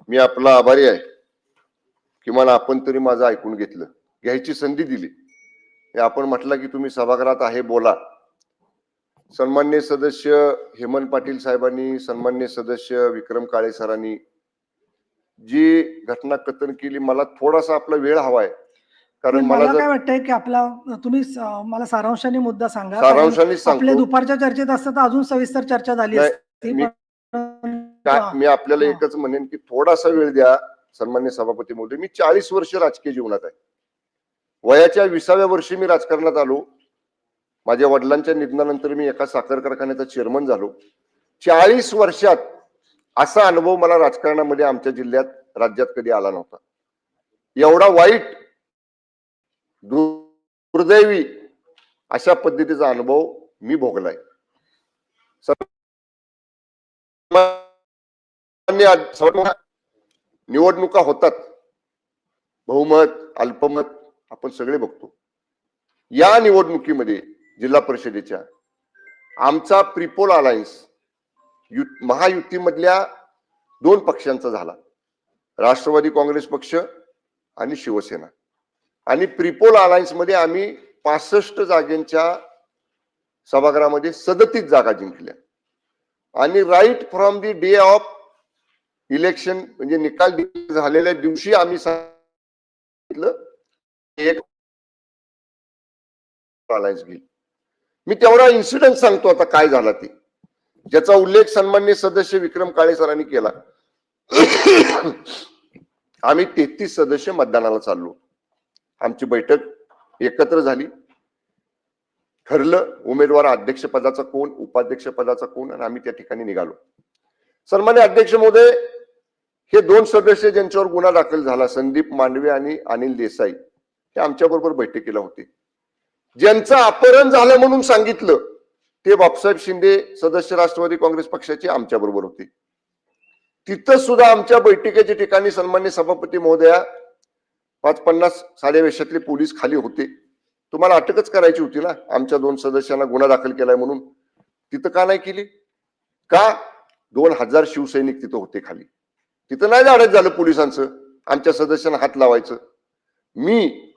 मी आपला आभारी आहे. किमान आपण तरी माझं ऐकून घेतलं, घ्यायची संधी दिली. आपण म्हटलं की तुम्ही सभागृहात आहे बोला. सन्माननीय सदस्य हेमंत पाटील साहेबांनी, सन्माननीय सदस्य विक्रम काळे सरांनी जी घटना कथन केली, मला थोडासा आपला वेळ हवाय. कारण मला काय वाटतंय की आपला तुम्ही मला सारांशाने मुद्दा सांगा. सारांशाने सांगतो. आपल्या दुपारच्या चर्चेत असतं तर अजून सविस्तर चर्चा झाली असती. मी आपल्याला एकच म्हणेन की थोडासा वेळ द्या. सन्माननीय सभापती महोदय, मी 40 वर्ष राजकीय जीवनात आहे. वयाच्या 20व्या वर्षी मी राजकारणात आलो. माझ्या वडिलांच्या निधनानंतर मी एका साखर कारखान्याचा चेअरमन झालो. 40 वर्षात असा अनुभव मला राजकारणामध्ये आमच्या जिल्ह्यात, राज्यात कधी आला नव्हता. एवढा वाईट, दुर्दैवी अशा पद्धतीचा अनुभव मी भोगलाय. निवडणुका होतात, बहुमत अल्पमत आपण सगळे बघतो. या निवडणुकीमध्ये जिल्हा परिषदेच्या आमचा प्रीपोल अलायन्स महायुतीमधल्या 2 पक्षांचा झाला, राष्ट्रवादी काँग्रेस पक्ष आणि शिवसेना. आणि प्रीपोल अलायन्स मध्ये आम्ही 65 जागांच्या सभागृहामध्ये 37 जागा जिंकल्या. आणि right from the day of election, म्हणजे निकाल झालेल्या दिवशी आम्ही सांगितलं एक अलायन्स घेईल. मी तेवढा इन्सिडेंट सांगतो आता काय झाला ते, ज्याचा उल्लेख सन्माननीय सदस्य विक्रम काळे सरांनी केला. आम्ही 33 सदस्य मतदानाला चाललो. आमची बैठक एकत्र झाली, ठरलं उमेदवार अध्यक्ष पदाचा कोण, उपाध्यक्ष पदाचा कोण, आणि आम्ही त्या ठिकाणी निघालो. सन्मान्य अध्यक्ष महोदय, हे 2 सदस्य ज्यांच्यावर गुन्हा दाखल झाला, संदीप मांडवे आणि अनिल देसाई, हे आमच्या बरोबर बैठकीला होते. ज्यांचं अपहरण झालं म्हणून सांगितलं ते बापसाहेब शिंदे, सदस्य राष्ट्रवादी काँग्रेस पक्षाचे, आमच्या बरोबर होते. तिथं सुद्धा आमच्या बैठकीच्या ठिकाणी सन्मान्य सभापती महोदया 50 साडेवेशातले पोलीस खाली होते. तुम्हाला अटकच करायची होती ना, आमच्या 2 सदस्यांना गुन्हा दाखल केलाय म्हणून. तिथं का नाही केली? का? 2000 शिवसैनिक तिथं होते खाली. तिथं नाही धाडस झालं पोलिसांचं आमच्या सदस्यांना हात लावायचं. मी,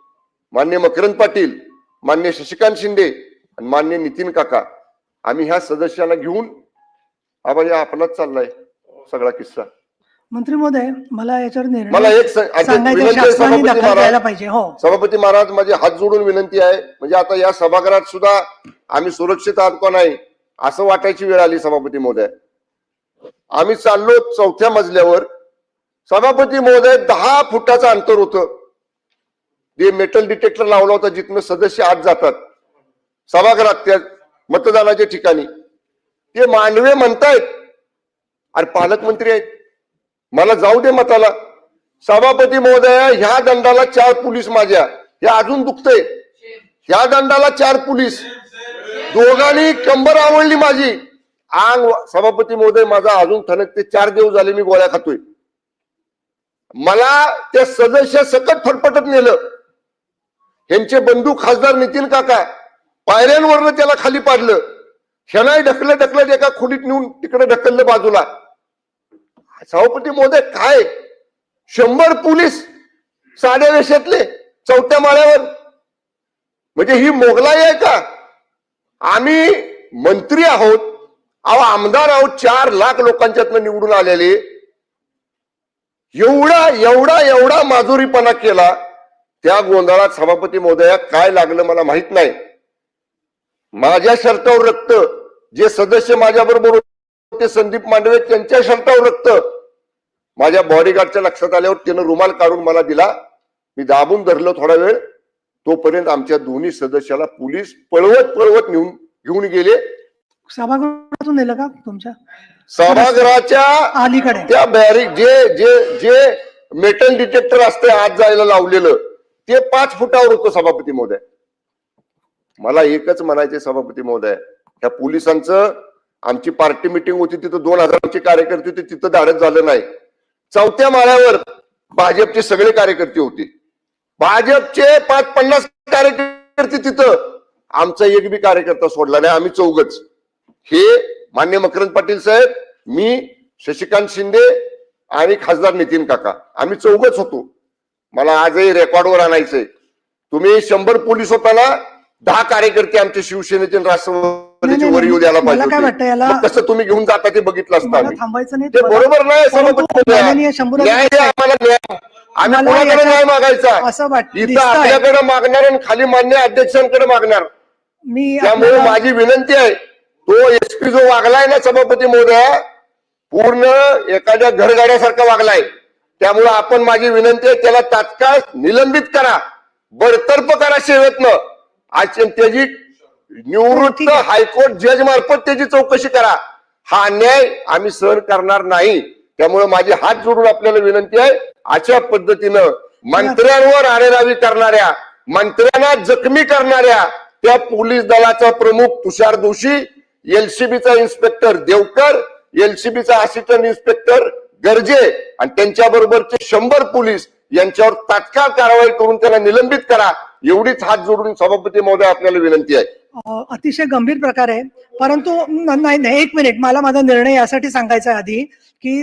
मान्य मकरंद पाटील, मान्य शशिकांत शिंदे आणि मान्य नितीन काका, आम्ही ह्या सदस्यांना घेऊन या आपलाच चाललाय सगळा किस्सा. मंत्री महोदय, मला याच्यावर मला एक सभापती महाराज, माझे हात जोडून विनंती आहे. म्हणजे आता या सभागृहात सुद्धा आम्ही सुरक्षित आहात का नाही असं वाटायची वेळ आली. सभापती महोदय, आम्ही चाललो 4थ्या मजल्यावर. सभापती महोदय, 10 फुटाचं अंतर होतं. ते मेटल डिटेक्टर लावला होता जिथनं सदस्य आत जातात सभागृहात, त्या मतदानाच्या ठिकाणी. ते मांडवे म्हणतायत, अरे पालकमंत्री आहेत, मला जाऊ दे मताला. सभापती महोदय, ह्या दंडाला 4 पोलीस माझ्या, हे अजून दुखतंय. ह्या दंडाला 4 पोलीस, दोघांनी कंबर आवडली माझी. अंग, सभापती महोदय, माझा अजून ठणकते. 4 दिवस झाले मी गोळ्या खातोय. मला त्या सदस्य सकट फटफटत नेलं. ह्यांचे बंधू खासदार नितीन काका पायऱ्यांवरनं त्याला खाली पाडलं. ह्यालाही ढकलत एका खोलीत नेऊन तिकडे ढकललं बाजूला. सभापती महोदय, काय 100 पोलीस साडेवेशातले 4थ्या माळ्यावर, म्हणजे ही मोगलाई आहे का? आम्ही मंत्री आहोत, आमदार आहोत, 4 लाख लोकांच्यातनं निवडून आलेले. एवढा माजुरीपणा केला. त्या गोंधळात सभापती महोदया काय लागलं मला माहित नाही. माझ्या शर्टावर रक्त, जे सदस्य माझ्या बरोबर होते संदीप मांडवे, त्यांच्या शर्टावर रक्त. माझ्या बॉडीगार्डच्या लक्षात आल्यावर त्यानं रुमाल काढून मला दिला. मी दाबून धरलं थोडा वेळ. तोपर्यंत आमच्या दोन्ही सदस्याला पोलीस पळवत घेऊन गेले. सभागृहातून नेलं का तुमच्या? सभागृहाच्या अलीकडे त्या बॅरिक जे मेटल डिटेक्टर असते आत जायला लावलेलं, ते 5 फुटावर होतं. सभापती महोदय, मला एकच म्हणायचे सभापती महोदय, ह्या पोलिसांचं, आमची पार्टी मिटिंग होती तिथं 2000 कार्यकर्ते होते, तिथं धाडस झालं नाही. 4थ्या माळ्यावर भाजपचे सगळे कार्यकर्ते होते. भाजपचे 50 कार्यकर्ते तिथं, आमचा एक बी कार्यकर्ता सोडला नाही. आम्ही 4घच, हे मान्य मकरंद पाटील साहेब, मी, शशिकांत शिंदे आणि खासदार नितीन काका, आम्ही चौघच होतो. मला आजही रेकॉर्डवर आणायचंय. तुम्ही 100 पोलीस होताना 10 कार्यकर्ते आमचे शिवसेनेचे आणि राष्ट्रवादीचे वर येऊ द्यायला मला काय पाहिजे वाटतं याला होते. मग कसं तुम्ही घेऊन जाता ते बघितलं असतं मला आम्ही. थांबायचं नाही ते बरोबर नाही. परंतु माननीय शंभूराज न्याय द्या आम्हाला, न्याय. आम्ही मला कोणाकडे याच्यात न्याय मागायचा? असं वाटतं इथं दिसतंय. आपल्याकडे मागणार आणि खाली मान्य अध्यक्षांकडे मागणार. मी त्यामुळे आपल्याला माझी विनंती आहे, तो एसपी जो वागलाय ना सभापती महोदया, पूर्ण एखाद्या घरगाड्यासारखा वागलाय. त्यामुळे आपण, माझी विनंती आहे, त्याला तात्काळ निलंबित करा, बडतर्फ करा सेवेतनं. आज त्याची निवृत्त ठीक आहे. हायकोर्ट जज मार्फत त्याची चौकशी करा. हा अन्याय आम्ही सहन करणार नाही. त्यामुळे माझी हात जोडून आपल्याला विनंती आहे, अशा पद्धतीनं मंत्र्यांवर आरेरावी करणाऱ्या, मंत्र्यांना जखमी करणाऱ्या त्या पोलीस दलाचा प्रमुख तुषार दोशी, एलसीबीचा इन्स्पेक्टर देवकर, एलसीबीचा असिस्टंट इन्स्पेक्टर गर्जे आणि त्यांच्या बरोबरचे 100 पोलीस यांच्यावर तात्काळ कारवाई करून त्याला निलंबित करा, एवढीच हात जोडून सभापती महोदय आपल्याला विनंती आहे. अतिशय गंभीर प्रकार आहे. परंतु नाही, एक मिनिट, मला माझा निर्णय यासाठी सांगायचा आहे आधी की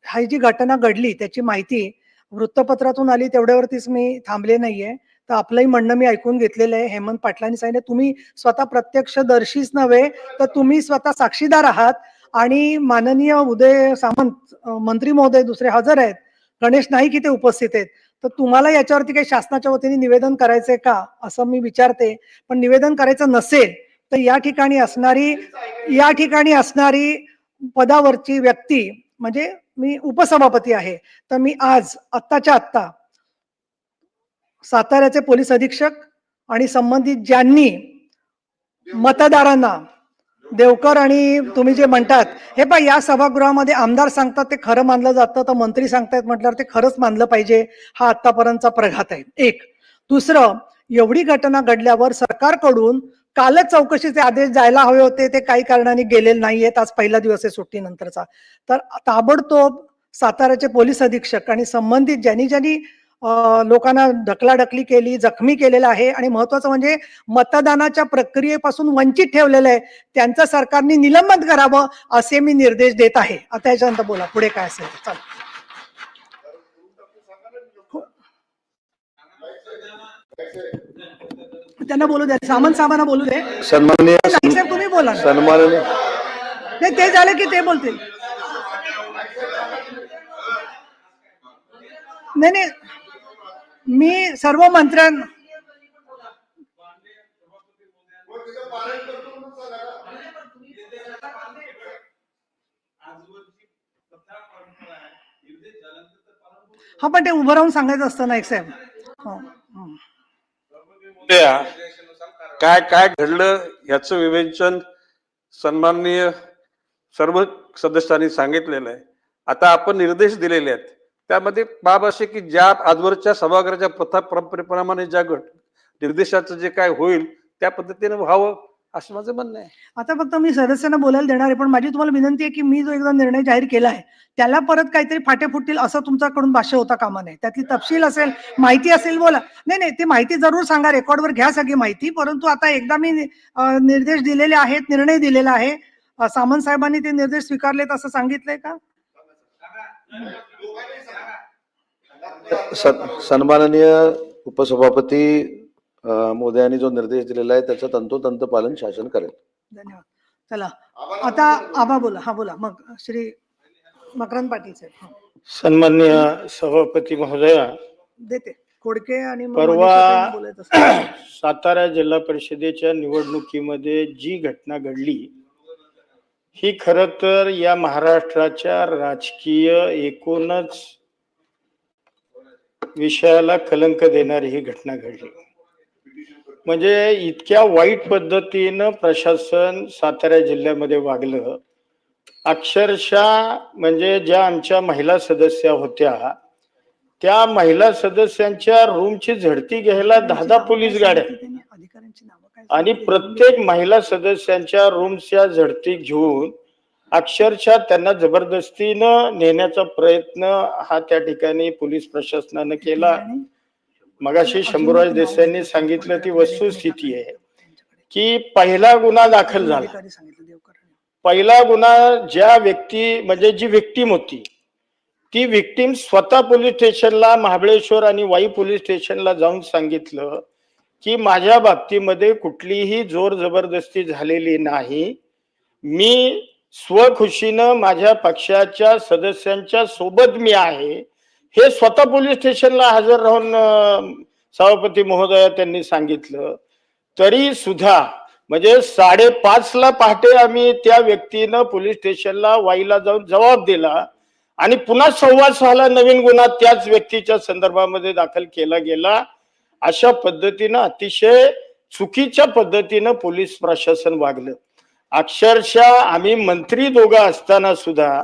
ही जी घटना घडली त्याची माहिती वृत्तपत्रातून आली, तेवढ्यावरतीच मी थांबले नाहीये. तर आपलंही म्हणणं मी ऐकून घेतलेलं आहे. हेमंत पाटलांनी सांगितलं, तुम्ही स्वतः प्रत्यक्षदर्शीच नव्हे तर तुम्ही स्वतः साक्षीदार आहात. आणि माननीय उदय सामंत मंत्री महोदय दुसरे हजर आहेत, गणेश नाईक इथे उपस्थित आहेत. तर तुम्हाला याच्यावरती काही शासनाच्या वतीने निवेदन करायचंय का असं मी विचारते. पण निवेदन करायचं नसेल तर या ठिकाणी असणारी पदावरची व्यक्ती, म्हणजे मी उपसभापती आहे, तर मी आज आत्ताच्या आत्ता साताऱ्याचे पोलीस अधीक्षक आणि संबंधित ज्यांनी मतदारांना, देवकर आणि तुम्ही जे म्हणतात, हे पहा, या सभागृहामध्ये आमदार सांगतात ते खरं मानलं जातं, तर मंत्री सांगतायत म्हटल्यावर ते खरंच मानलं पाहिजे. हा आतापर्यंतचा प्रघात आहे. एक. दुसरं, एवढी घटना घडल्यावर सरकारकडून कालच चौकशीचे आदेश जायला हवे होते, ते काही कारणाने गेलेले नाहीयेत. आज पहिला दिवस आहे सुट्टीनंतरचा. तर ताबडतोब साताऱ्याचे पोलीस अधीक्षक आणि संबंधित ज्यांनी लोकांना ढकलाढकली केली, जखमी केलेला आहे आणि महत्वाचं म्हणजे मतदानाच्या प्रक्रियेपासून वंचित ठेवलेलं आहे, त्यांचं सरकारने निलंबन करावं असे मी निर्देश देत आहे. आता याच्यानंतर बोला पुढे काय असेल ते. चला, त्यांना बोलू द्या, सामंत साहेबांना बोलू दे. सन्माननीय साहेब तुम्ही बोला ना. सन्माननीय ते झाले की ते बोलतील. नाही, मी सर्व मंत्र्यांना हा, पण ते उभं राहून सांगायचं असतं ना एक साहेब. काय काय घडलं याचं विवेचन सन्माननीय सर्व सदस्यांनी सांगितलेलं आहे. आता आपण निर्देश दिलेले आहेत, त्यामध्ये बाब असे की ज्या आजवरच्या सभागृहाच्या प्रथा परंपरेप्रमाणे ज्या निर्देशाचं जे काय होईल त्या पद्धतीने व्हावं असं माझं म्हणणं आहे. आता फक्त मी सदस्यांना बोलायला देणार आहे, पण माझी तुम्हाला विनंती आहे की मी जो एकदा निर्णय जाहीर केला आहे त्याला परत काहीतरी फाटे फुटतील असं तुमच्याकडून भाष्य होता कामा नये. त्यातली तपशील असेल, माहिती असेल, बोला. नाही, ती माहिती जरूर सांगा, रेकॉर्डवर घ्या सगळी माहिती. परंतु आता एकदा मी निर्देश दिलेले आहेत, निर्णय दिलेला आहे. सामंत साहेबांनी ते निर्देश स्वीकारलेत असं सांगितलंय का? सन्माननीय उपसभापती मोदयांनी जो निर्देश दिलेला आहे त्याचं तंतोतंत पालन शासन करेल. धन्यवाद. चला, आता आबा बोला. हा बोला, मग श्री मकरंद पाटील साहेब. सन्माननीय सभापती महोदया, देते खोडके आणि मग परवा मनीषा ताईंना बोलायचं असेल. सातारा जिल्हा परिषदेच्या निवडणुकीमध्ये जी घटना घडली ही खरं तर या महाराष्ट्राच्या राजकीय एकूणच विषयाला कलंक देणारी ही घटना घडली. म्हणजे इतक्या वाईट पद्धतीनं प्रशासन सातारा जिल्ह्यामध्ये वागलं, अक्षरशः म्हणजे ज्या आमच्या महिला सदस्य होत्या त्या महिला सदस्यांच्या रूमची झडती घ्यायला 10 पोलीस गाड्या आणि प्रत्येक महिला सदस्यांच्या रूमच्या झडती घेऊन अक्षरशः त्यांना जबरदस्तीनं नेण्याचा प्रयत्न हा त्या ठिकाणी पोलीस प्रशासनानं केला. मगाशी शंभूराज देसाईंनी सांगितलं ती वस्तुस्थिती आहे की पहिला गुन्हा दाखल झाला. पहिला गुन्हा ज्या व्यक्ती म्हणजे जी विक्टीम होती ती विक्टीम स्वतः पोलीस स्टेशनला, महाबळेश्वर आणि वाई पोलीस स्टेशनला जाऊन सांगितलं की माझ्या बाबतीमध्ये कुठलीही जोर जबरदस्ती झालेली नाही, मी स्वखुशीनं माझ्या पक्षाच्या सदस्यांच्या सोबत मी आहे, हे स्वतः पोलीस स्टेशनला हजर राहून सभापती महोदया त्यांनी सांगितलं. तरी सुद्धा म्हणजे 5:30 पहाटे आम्ही त्या व्यक्तीनं पोलीस स्टेशनला वाईला जाऊन जबाब दिला आणि पुन्हा 6:15 नवीन गुन्हा त्याच व्यक्तीच्या संदर्भामध्ये दाखल केला गेला. अशा पद्धतीनं अतिशय चुकीच्या पद्धतीनं पोलीस प्रशासन वागलं. अक्षरशः आम्ही मंत्री दोघं असताना सुद्धा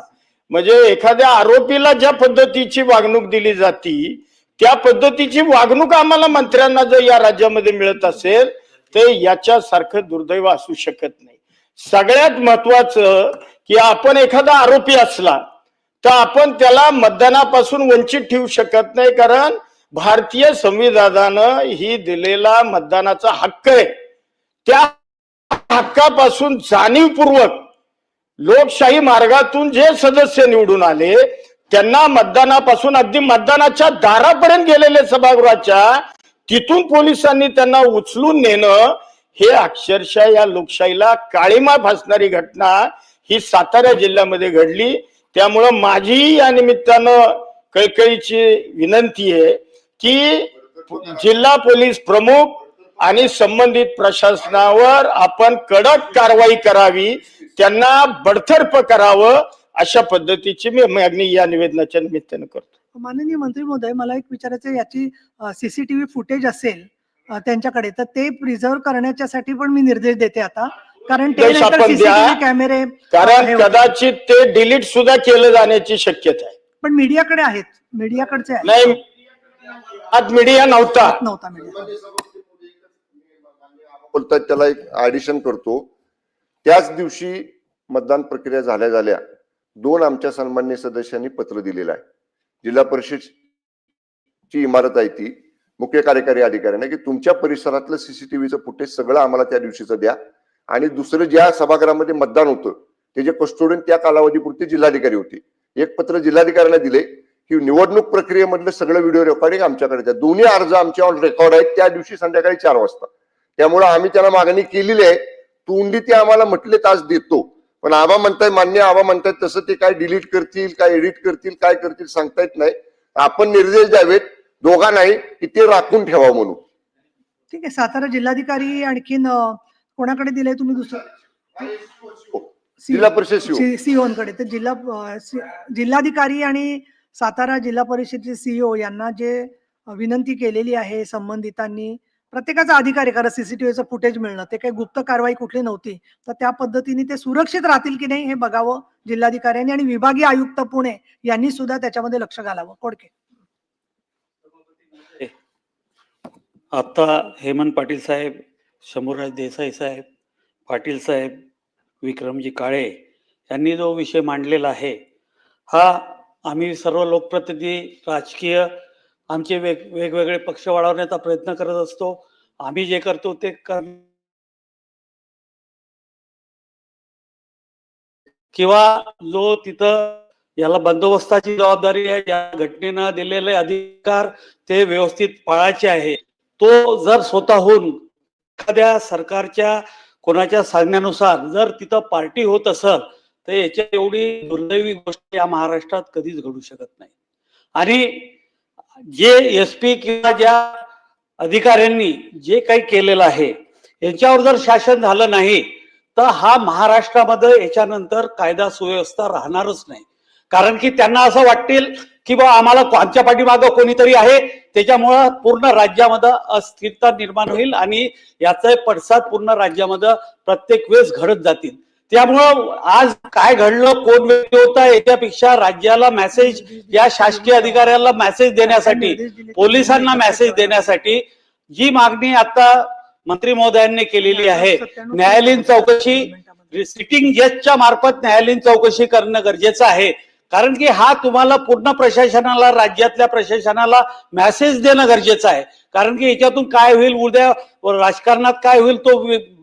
म्हणजे एखाद्या आरोपीला ज्या पद्धतीची वागणूक दिली जाती त्या पद्धतीची वागणूक आम्हाला मंत्र्यांना जर या राज्यामध्ये मिळत असेल ते याच्यासारखं दुर्दैव असू शकत नाही. सगळ्यात महत्वाचं की आपण एखादा आरोपी असला तर आपण त्याला मतदानापासून वंचित ठेवू शकत नाही, कारण भारतीय संविधानानं ही दिलेला मतदानाचा हक्क आहे. त्या हक्कापासून जाणीवपूर्वक लोकशाही मार्गातून जे सदस्य निवडून आले त्यांना मतदानापासून अगदी मतदानाच्या दारापर्यंत गेलेले सभागृहाच्या तिथून पोलिसांनी त्यांना उचलून नेणं हे अक्षरशः या लोकशाहीला काळीमा फासणारी घटना ही सातारा जिल्ह्यामध्ये घडली. त्यामुळं माझी या निमित्तानं कळकळीची विनंती आहे की जिल्हा पोलीस प्रमुख आणि संबंधित प्रशासनावर आपण कडक कारवाई करावी, त्यांना बडतर्फ करावं, अशा पद्धतीची मी मागणी या निवेदनाच्या निमित्तानं करतो. माननीय मंत्री महोदय, मला एक विचारायचं, याची सीसीटीव्ही फुटेज असेल त्यांच्याकडे तर ते प्रिझर्व करण्यासाठी पण मी निर्देश देते आता, कारण ते सीसीटीव्ही कॅमेरे कारण कदाचित ते डिलीट सुद्धा केलं जाण्याची शक्यता आहे. पण मीडियाकडे आहेत, मीडियाकडचे आहे. नाही, आज मीडिया नव्हता. मीडिया बोलतात त्याला एक ऍडिशन करतो. त्याच दिवशी मतदान प्रक्रिया झाल्या 2 आमच्या सन्माननीय सदस्यांनी पत्र दिलेलं आहे. जिल्हा परिषदची इमारत आहे ती, मुख्य कार्यकारी अधिकाऱ्यांना की तुमच्या परिसरातलं सीसीटीव्हीचं फुटेज सगळं आम्हाला त्या दिवशीचं द्या, आणि दुसरं ज्या सभागृहामध्ये मतदान होतं त्याचे कस्टोडियन त्या कालावधीपुरते जिल्हाधिकारी होते. एक पत्र जिल्हाधिकाऱ्यांना दिले की निवडणूक प्रक्रियेमधलं सगळं व्हिडिओ रेकॉर्डिंग आमच्याकडे द्या. दोन्ही अर्ज आमच्या ऑन रेकॉर्ड आहेत त्या दिवशी संध्याकाळी 4 वाजता. त्यामुळे आम्ही त्यांना मागणी केलेली आहे. तोंडी ते आम्हाला म्हटले तास देतो, पण आबा म्हणताय, मान्य आबा म्हणतायत तसं ते काय डिलीट करतील, काय एडिट करतील, काय करतील सांगता येत नाही. आपण निर्देश द्यावेत दोघांनाही की ते राखून ठेवा म्हणून. ठीक आहे. सातारा जिल्हाधिकारी आणखीन कोणाकडे दिलंय तुम्ही? दुसरं जिल्हा परिषद सीओ कडे. तर जिल्हाधिकारी आणि सातारा जिल्हा परिषदेचे सीओ यांना जे विनंती केलेली आहे संबंधितांनी, प्रत्येकाचा अधिकार आहे कारण सीसीटीव्हीचं फुटेज मिळणं, ते काही गुप्त कारवाई कुठली नव्हती, तर त्या पद्धतीने ते सुरक्षित राहतील की नाही हे बघावं जिल्हाधिकाऱ्यांनी, आणि विभागीय आयुक्त पुणे यांनी सुद्धा त्याच्यामध्ये लक्ष घालावं. कोडके. आता हेमंत पाटील साहेब, शंभूराज देसाई साहेब, पाटील साहेब, विक्रमजी काळे यांनी जो विषय मांडलेला आहे हा आम्ही सर्व लोकप्रतिनिधी, राजकीय आमचे वेगवेगळे पक्ष वाढवण्याचा प्रयत्न करत असतो. आम्ही जे करतो ते किंवा जो तिथं याला बंदोबस्ताची जबाबदारी आहे, या घटनेनं दिलेले अधिकार ते व्यवस्थित पाळायचे आहे. तो जर स्वतःहून एखाद्या सरकारच्या कोणाच्या सांगण्यानुसार जर तिथं पार्टी होत असेल तर याच्या एवढी दुर्दैवी गोष्ट या महाराष्ट्रात कधीच घडू शकत नाही. आणि जे एसपी किंवा ज्या अधिकाऱ्यांनी जे काही केलेलं आहे यांच्यावर जर शासन झालं नाही तर हा महाराष्ट्रामध्ये याच्यानंतर कायदा सुव्यवस्था राहणारच नाही. कारण की त्यांना असं वाटतील की बा आम्हाला आमच्या पाठीमागं कोणीतरी आहे, त्याच्यामुळं पूर्ण राज्यामध्ये अस्थिरता निर्माण होईल आणि याचा पडसाद पूर्ण राज्यामध्ये प्रत्येक वेळेस घडत जातील. त्यामुळं आज काय घडलं, कोण व्यक्ती होता, याच्यापेक्षा राज्याला मेसेज, या शासकीय अधिकाऱ्याला मेसेज देण्यासाठी, पोलिसांना मेसेज देण्यासाठी जी मागणी आता मंत्री महोदयांनी केलेली आहे, न्यायालयीन चौकशी सिटिंग जजच्या मार्फत न्यायालयीन चौकशी करणं गरजेचं आहे. कारण की हा तुम्हाला पूर्ण प्रशासनाला, राज्यातल्या प्रशासनाला मेसेज देणं गरजेचं आहे. कारण की याच्यातून काय होईल, उद्या राजकारणात काय होईल तो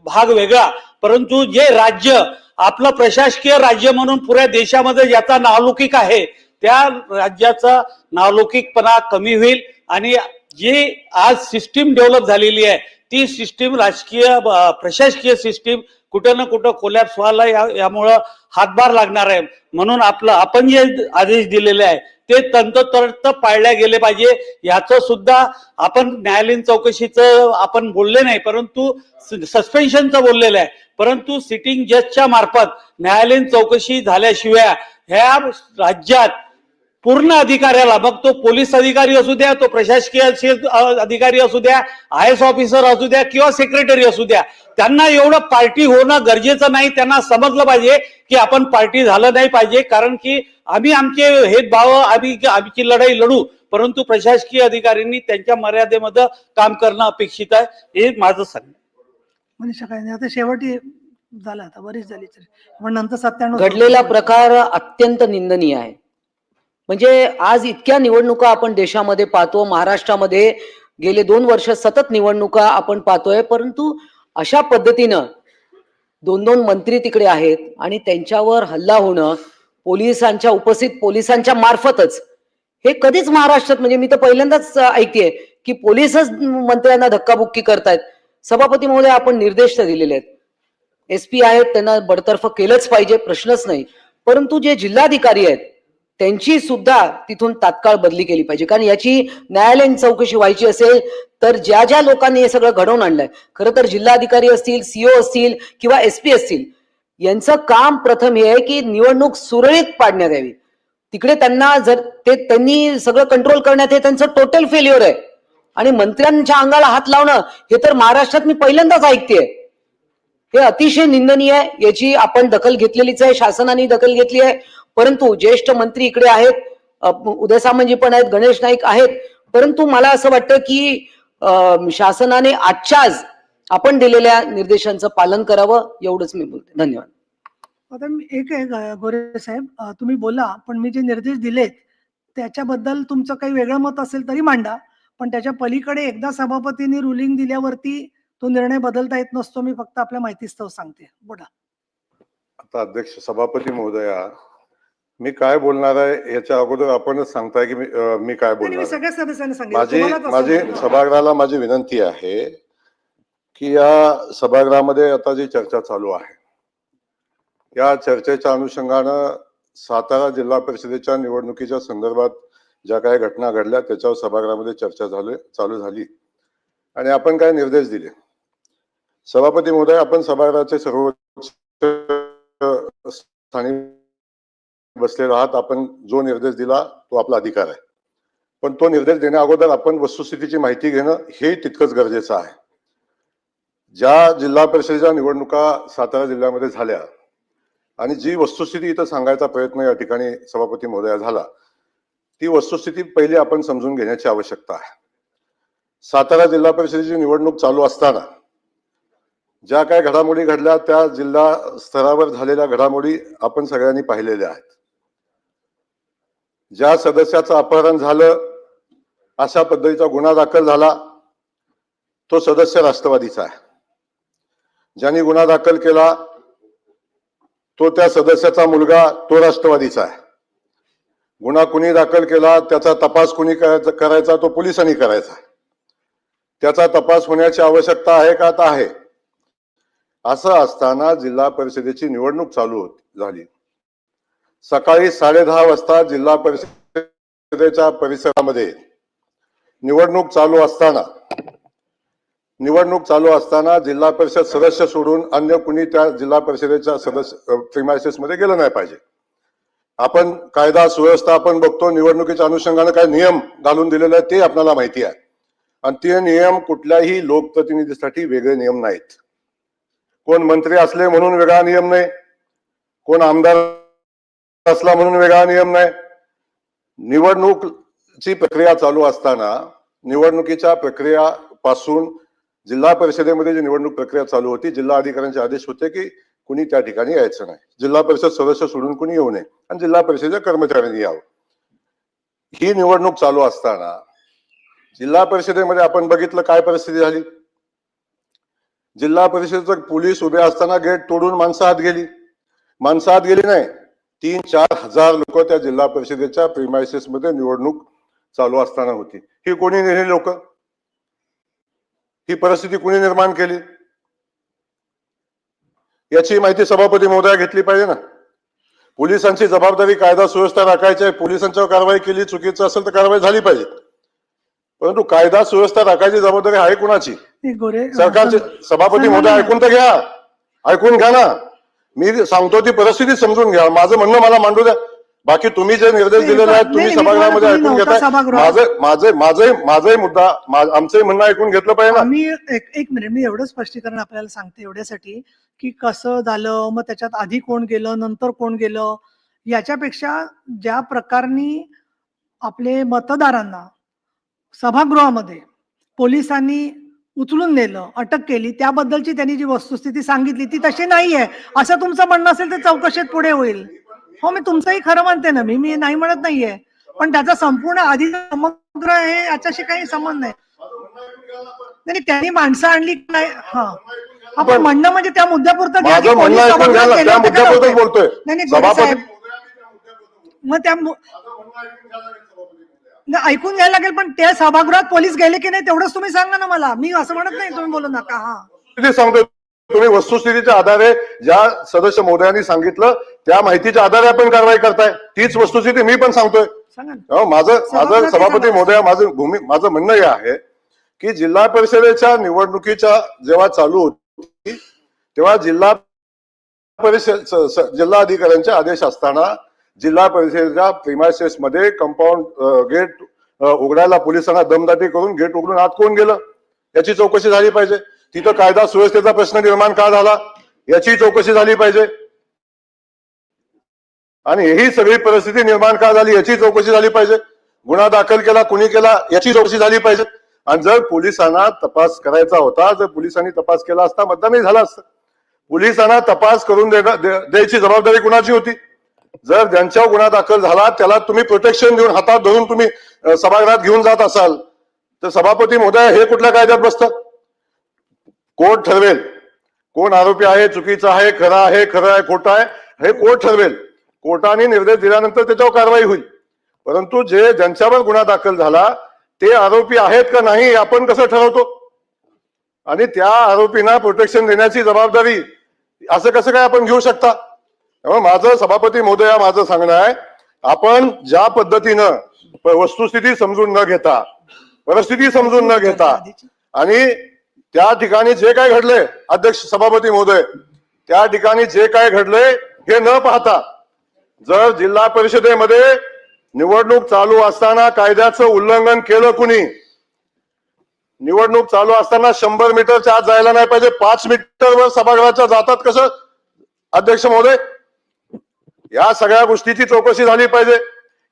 भाग वेगळा, परंतु जे राज्य आपलं प्रशासकीय राज्य म्हणून पुऱ्या देशामध्ये ज्याचा नावलौकिक आहे त्या राज्याचा नावलौकिकपणा कमी होईल आणि जी आज सिस्टीम डेव्हलप झालेली आहे ती सिस्टीम राजकीय प्रशासकीय सिस्टीम कुठं ना कुठं कोलॅप्स व्हायला यामुळं हातभार लागणार आहे. म्हणून आपण जे आदेश दिलेले आहे ते तंतोतंत पाळल्या गेले पाहिजे. याचं सुद्धा आपण न्यायालयीन चौकशीचं आपण बोलले नाही, परंतु सस्पेन्शनचं बोललेलं आहे. परंतु सिटिंग जजच्या मार्फत न्यायालयीन चौकशी झाल्याशिवाय ह्या राज्यात पूर्ण अधिकाऱ्याला, मग तो पोलीस अधिकारी असू द्या, तो प्रशासकीय अधिकारी असू द्या, IAS ऑफिसर असू द्या किंवा सेक्रेटरी असू द्या, त्यांना एवढं पार्टी होणं गरजेचं नाही. त्यांना समजलं पाहिजे की आपण पार्टी झालं नाही पाहिजे, कारण की आम्ही आमचे भेदभाव आमची लढाई लढू, परंतु प्रशासकीय अधिकाऱ्यांनी त्यांच्या मर्यादेमध्ये काम करणं अपेक्षित आहे. हे माझं सांगणं. मनीषा काय नाही, आता शेवटी झालं, आता बरीच झाली पण नंतर 97 घडलेला प्रकार अत्यंत निंदनीय आहे. म्हणजे आज इतक्या निवडणुका आपण देशामध्ये पाहतो, महाराष्ट्रामध्ये गेले 2 वर्ष सतत निवडणुका आपण पाहतोय, परंतु अशा पद्धतीनं 2-2 मंत्री तिकडे आहेत आणि त्यांच्यावर हल्ला होणं पोलिसांच्या उपस्थित पोलिसांच्या मार्फतच, हे कधीच महाराष्ट्रात, म्हणजे मी तर पहिल्यांदाच ऐकतेय की पोलीसच मंत्र्यांना धक्काबुक्की करतायत. सभापती महोदय, आपण निर्देश तर दिलेले आहेत, SP आहेत, त्यांना बडतर्फ केलंच पाहिजे, प्रश्नच नाही. परंतु जे जिल्हाधिकारी आहेत त्यांची सुद्धा तिथून तात्काळ बदली केली पाहिजे. कारण याची न्यायालयीन चौकशी व्हायची असेल तर ज्या ज्या लोकांनी हे सगळं घडवून आणलंय, खरं तर जिल्हाधिकारी असतील, CO असतील किंवा SP असतील, यांचं काम प्रथम हे आहे की निवडणूक सुरळीत पाडण्यात यावी. तिकडे त्यांना जर त्यांनी सगळं कंट्रोल करण्यात, हे त्यांचं टोटल फेल्युअर आहे. आणि मंत्र्यांच्या अंगाला हात लावणं हे तर महाराष्ट्रात मी पहिल्यांदाच ऐकतेय. हे अतिशय निंदनीय आहे. याची आपण दखल घेतलेलीच आहे, शासनाने दखल घेतली आहे. परंतु ज्येष्ठ मंत्री इकडे आहेत, उदय सामंतजी पण आहेत, गणेश नाईक आहेत, परंतु मला असं वाटतं की शासनाने आजच्या आज आपण दिलेल्या निर्देशांचं पालन करावं, एवढंच मी बोलते. धन्यवाद. आता एक आहे गोरे साहेब, तुम्ही बोला, पण मी जे निर्देश दिलेत त्याच्याबद्दल तुमचं काही वेगळं मत असेल तरी मांडा, पण त्याच्या पलीकडे एकदा सभापतींनी रुलिंग दिल्यावरती तो निर्णय बदलता येत नसतो. मी फक्त आपल्या माहितीस्तव सांगते. बोला. आता अध्यक्ष सभापती महोदया, मी काय बोलणार आहे याच्या अगोदर आपणच सांगताय की मी काय बोलणार. सगळ्या सदस्यांना माझी सभागृहाला माझी विनंती आहे की या सभागृहामध्ये आता जी चर्चा चालू आहे, या चर्चेच्या अनुषंगानं सातारा जिल्हा परिषदेच्या निवडणुकीच्या संदर्भात ज्या काही घटना घडल्या त्याच्यावर सभागृहामध्ये चर्चा चालू झाली आणि आपण काय निर्देश दिले. सभापती महोदय, आपण सभागृहाचे सर्वोच्च स्थानी बसलेले आहात. आपण जो निर्देश दिला तो आपला अधिकार आहे, पण तो निर्देश देण्या अगोदर आपण वस्तुस्थितीची माहिती घेणं हे तितकंच गरजेचं आहे. ज्या जिल्हा परिषदेच्या निवडणुका सातारा जिल्ह्यामध्ये झाल्या आणि जी वस्तुस्थिती इथं सांगायचा प्रयत्न या ठिकाणी सभापती महोदया झाला, ती वस्तुस्थिती पहिली आपण समजून घेण्याची आवश्यकता आहे. सातारा जिल्हा परिषदेची निवडणूक चालू असताना ज्या काही घडामोडी घडल्या त्या जिल्हा स्तरावर झालेल्या घडामोडी आपण सगळ्यांनी पाहिलेल्या आहेत. ज्या सदस्याचं अपहरण झालं, अशा पद्धतीचा गुन्हा दाखल झाला, तो सदस्य राष्ट्रवादीचा आहे. ज्यांनी गुन्हा दाखल केला तो त्या सदस्याचा मुलगा, तो राष्ट्रवादीचा आहे. गुन्हा कुणी दाखल केला त्याचा तपास कुणी करायचा, तो पोलिसांनी करायचा. त्याचा तपास होण्याची आवश्यकता आहे का? आता आहे. असं असताना जिल्हा परिषदेची निवडणूक चालू झाली. सकाळी 10:30 वाजता जिल्हा परिषदेच्या परिसरामध्ये निवडणूक चालू असताना जिल्हा परिषद सदस्य सोडून अन्य कुणी त्या जिल्हा परिषदेच्या सदस्य प्रिमायसेस मध्ये गेलं नाही पाहिजे. आपण कायदा सुव्यवस्था आपण बघतो, निवडणुकीच्या अनुषंगाने काय नियम घालून दिलेले आहेत ते आपल्याला माहिती आहे. आणि ते नियम कुठल्याही लोकप्रतिनिधीसाठी वेगळे नियम नाहीत. कोण मंत्री असले म्हणून वेगळा नियम नाही, कोण आमदार असला म्हणून वेगळा नियम नाही. निवडणूकची प्रक्रिया चालू असताना निवडणुकीच्या प्रक्रियापासून जिल्हा परिषदेमध्ये जी निवडणूक प्रक्रिया चालू होती, जिल्हा अधिकाऱ्यांचे आदेश होते की कुणी त्या ठिकाणी यायचं नाही, जिल्हा परिषद सदस्य सोडून कुणी येऊ नये आणि जिल्हा परिषदेच्या कर्मचाऱ्यांनी यावं. ही निवडणूक चालू असताना जिल्हा परिषदेमध्ये आपण बघितलं काय परिस्थिती झाली. जिल्हा परिषदेचं पोलीस उभे असताना गेट तोडून माणसं आत गेली नाही, 3-4 हजार लोक त्या जिल्हा परिषदेच्या प्रिमायसेस मध्ये निवडणूक चालू असताना होती. ही कोणी नेली लोक? ही परिस्थिती कोणी निर्माण केली? याची माहिती सभापती महोदया घेतली पाहिजे ना. पोलिसांची जबाबदारी कायदा सुव्यवस्था राखायची आहे. पोलिसांच्यावर कारवाई केली, चुकीचं असेल तर कारवाई झाली पाहिजे. परंतु कायदा सुव्यवस्था राखायची जबाबदारी आहे कुणाची? गोरे सरकारचे. सभापती महोदय ऐकून तर घ्या, ऐकून घ्या ना. मी सांगतो ती परिस्थिती समजून घ्या. माझं म्हणणं मला मांडू द्या. बाकी तुम्ही जे निर्देश दिलेले आहेत तुम्ही सभागृहामध्ये ऐकून घेताय. माझाही मुद्दा आमचंही म्हणणं ऐकून घेतलं पाहिजे ना. मी एक मिनिट, मी एवढं स्पष्टीकरण आपल्याला सांगते एवढ्यासाठी की कसं झालं, मग त्याच्यात आधी कोण गेलं, नंतर कोण गेलं, याच्यापेक्षा ज्या प्रकारे आपले मतदारांना सभागृहामध्ये पोलिसांनी उचलून नेलं, अटक केली, त्याबद्दलची त्यांनी जी वस्तुस्थिती सांगितली ती तशी नाहीये असं तुमचं म्हणणं असेल तर चौकशीत पुढे होईल. हो, मी तुमचंही खरं म्हणते ना, मी नाही म्हणत नाहीये, पण त्याचा संपूर्ण आधी समग्र हे याच्याशी काही संबंध नाही. नाही, त्यांनी माणसं आणली काय? हा, आपण म्हणणं म्हणजे त्या मुद्द्यापुरतं घ्या की माझं म्हणणं पोलीस ऐकून घ्या ना, सभागृहात त्या गेले होते का मुद्द्यापुरतच नव्हते? बोलतोय. नाही, गोरे सभापती साहेब, मग त्या नाही, ऐकून घ्यायला लागेल, पण त्या सभागृहात पोलीस गेले की नाही तेवढंच तुम्ही सांगा ना मला. मी असं म्हणत नाही, तुम्ही बोलू नका. हा, सांगतोय तुम्ही वस्तुस्थितीच्या आधारे ज्या सदस्य महोदयांनी सांगितलं त्या माहितीच्या आधारे आपण कारवाई करताय. तीच वस्तुस्थिती मी पण सांगतोय. सांगा ना. माझं सभापती महोदया माझं म्हणणं हे आहे की जिल्हा परिषदेच्या निवडणुकीच्या जेव्हा चालू होती तेव्हा जिल्हा अधिकाऱ्यांचे आदेश असताना जिल्हा परिषदेच्या प्रिमायसेस मध्ये कंपाऊंड गेट उघडायला पोलिसांना दमदाटी करून गेट उघडून आत कोण गेलं याची चौकशी झाली पाहिजे. तिथं कायदा सुव्यवस्थेचा प्रश्न निर्माण का झाला याची चौकशी झाली पाहिजे. आणि ही सगळी परिस्थिती निर्माण का झाली याची चौकशी झाली पाहिजे. गुन्हा दाखल केला, कुणी केला याची चौकशी झाली पाहिजे. आणि जर पोलिसांना तपास करायचा होता, जर पोलिसांनी तपास केला असता मतदानही झालं असतं. पोलिसांना तपास करून द्यायची जबाबदारी कुणाची होती? जर ज्यांच्यावर गुन्हा दाखल झाला त्याला तुम्ही प्रोटेक्शन देऊन हातात धरून तुम्ही सभागृहात घेऊन जात असाल तर सभापती महोदय हे कुठल्या कायद्यात बसतं? कोर्ट ठरवेल कोण आरोपी आहे, चुकीचा आहे, खरं आहे, खोटं आहे, हे कोर्ट ठरवेल. कोर्टाने निर्देश दिल्यानंतर त्याच्यावर कारवाई होईल. परंतु ज्यांच्यावर गुन्हा दाखल झाला ते आरोपी आहेत का नाही आपण कसं ठरवतो? आणि त्या आरोपींना प्रोटेक्शन देण्याची जबाबदारी असं कसं काय आपण घेऊ शकता? माझं सभापती महोदया माझं सांगणं आहे, आपण ज्या पद्धतीनं वस्तुस्थिती समजून न घेता, परिस्थिती समजून न घेता आणि त्या ठिकाणी जे काय घडलंय, अध्यक्ष सभापती महोदय, त्या ठिकाणी जे काय घडलंय हे न पाहता जर जिल्हा परिषदेमध्ये निवडणूक चालू असताना कायद्याचं उल्लंघन केलं कुणी, निवडणूक चालू असताना 100 मीटरच्या आत जायला नाही पाहिजे, 5 मीटरवर सभागृहाच्या जातात कसं अध्यक्ष महोदय? या सगळ्या गोष्टीची चौकशी झाली पाहिजे.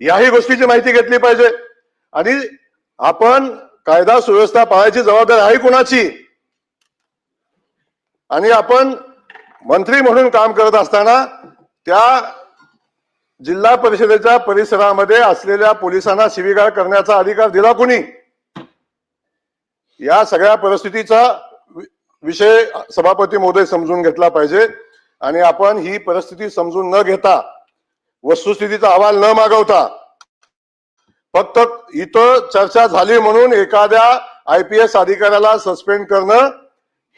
याही गोष्टीची माहिती घेतली पाहिजे. आणि आपण कायदा सुव्यवस्था पाळायची जबाबदारी आहे कुणाची? आणि आपण मंत्री म्हणून काम करत असताना त्या जिल्हा परिषदेच्या परिसरामध्ये असलेल्या पोलिसांना शिवीगाळ करण्याचा अधिकार दिला कुणी? या सगळ्या परिस्थितीचा विषय सभापती महोदय समजून घेतला पाहिजे. आणि आपण ही परिस्थिती समजून न घेता, वस्तुस्थितीचा अहवाल न मागवता, फक्त इथं चर्चा झाली म्हणून एखाद्या IPS अधिकाऱ्याला सस्पेंड करणं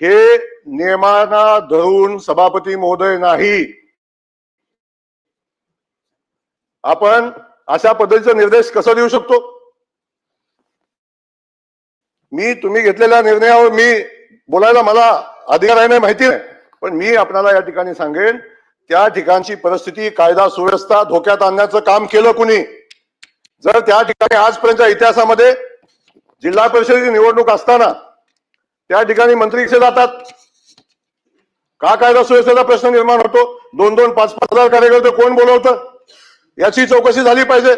हे नियमांना धरून सभापती महोदय नाही. आपण अशा पद्धतीचा निर्देश कसा देऊ शकतो? तुम्ही घेतलेल्या निर्णयावर मी बोलायला मला अधिकार आहे नाही माहिती नाही, पण मी आपल्याला या ठिकाणी सांगेन त्या ठिकाणची परिस्थिती, कायदा सुव्यवस्था धोक्यात आणण्याचं काम केलं कुणी? जर त्या ठिकाणी आजपर्यंतच्या इतिहासामध्ये जिल्हा परिषदेची निवडणूक असताना त्या ठिकाणी मंत्री कसे जातात? का कायदा सुव्यवस्थेचा प्रश्न निर्माण होतो? 2-2, 5-5 हजार कार्यकर्ते कोण बोलवतं याची चौकशी झाली पाहिजे.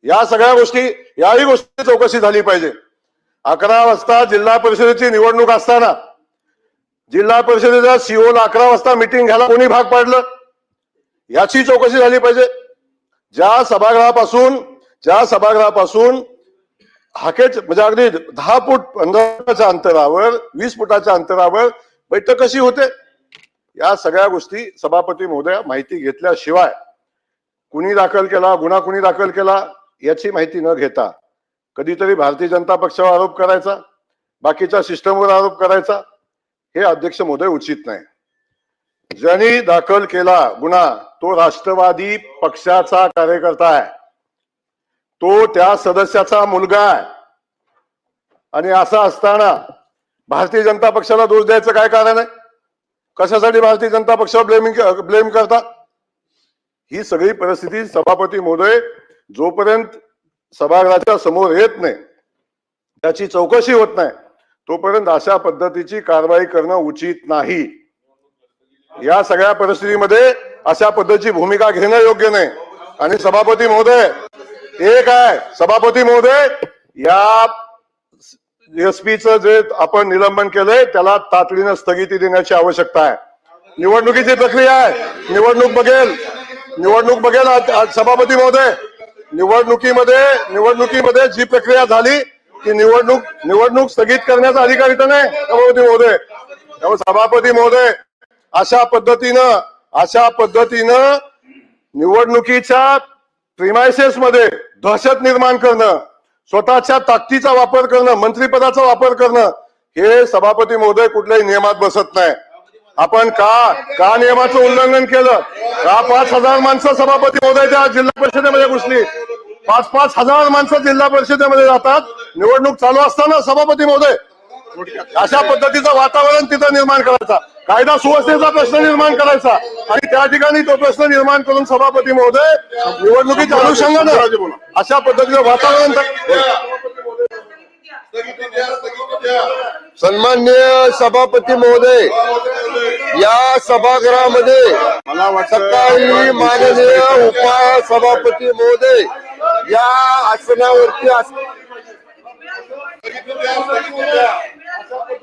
या सगळ्या गोष्टी, याही गोष्टी चौकशी झाली पाहिजे. 11 वाजता जिल्हा परिषदेची निवडणूक असताना जिल्हा परिषदेच्या CO ला 11 वाजता मिटिंग घ्यायला कोणी भाग पाडलं याची चौकशी झाली पाहिजे. ज्या सभागृहापासून हाकेच म्हणजे अगदी 10 फूट 15 फुटाच्या अंतरावर, 20 फुटाच्या अंतरावर बैठक कशी होते? या सगळ्या गोष्टी सभापती महोदया माहिती घेतल्याशिवाय कुणी दाखल केला, गुन्हा कुणी दाखल केला याची माहिती न घेता कधीतरी भारतीय जनता पक्षावर आरोप करायचा, बाकीच्या सिस्टमवर आरोप करायचा, हे अध्यक्ष महोदय उचित नाही. ज्यांनी दाखल केला गुन्हा तो राष्ट्रवादी पक्षाचा कार्यकर्ता आहे, तो त्या सदस्याचा मुलगा आहे. आणि असं असताना भारतीय जनता पक्षाला दोष द्यायचं काय कारण आहे? कशासाठी भारतीय जनता पक्षावर ब्लेम करता? ही सगळी परिस्थिती सभापती महोदय जोपर्यंत सभागृहाच्या समोर येत नाही, त्याची चौकशी होत नाही, तोपर्यंत अशा पद्धतीची कारवाई करणं उचित नाही. या सगळ्या परिस्थितीमध्ये अशा पद्धतीची भूमिका घेणं योग्य नाही. आणि सभापती महोदय एक आहे, सभापती महोदय या एसपीचं जे आपण निलंबन केलंय त्याला तातडीनं स्थगिती देण्याची आवश्यकता आहे. निवडणुकीची प्रक्रिया आहे, निवडणूक बघेल सभापती महोदय. निवडणुकीमध्ये जी प्रक्रिया झाली ती निवडणूक स्थगित करण्याचा अधिकार इथं नाही सभापती महोदय. त्यामुळे सभापती महोदय अशा पद्धतीनं निवडणुकीच्या प्रिमायसेस मध्ये दहशत निर्माण करणं, स्वतःच्या ताकदीचा वापर करणं, मंत्रिपदाचा वापर करणं, हे सभापती महोदय कुठल्याही नियमात बसत नाही. आपण का नियमाचं उल्लंघन केलं? का 5,000 माणसं सभापती महोदयच्या जिल्हा परिषदेमध्ये घुसली? 5,000 माणसं जिल्हा परिषदेमध्ये जातात निवडणूक चालू असताना सभापती महोदय. अशा पद्धतीचं वातावरण तिथं निर्माण करायचा, कायदा सुव्यवस्थेचा प्रश्न निर्माण करायचा आणि त्या ठिकाणी तो प्रश्न निर्माण करून सभापती महोदय निवडणुकीच्या अनुषंगानं अशा पद्धतीचं वातावरण. सन्माननीय सभापती महोदय, या सभागृहामध्ये सकाळी माननीय उपसभापती महोदय या आसनावरती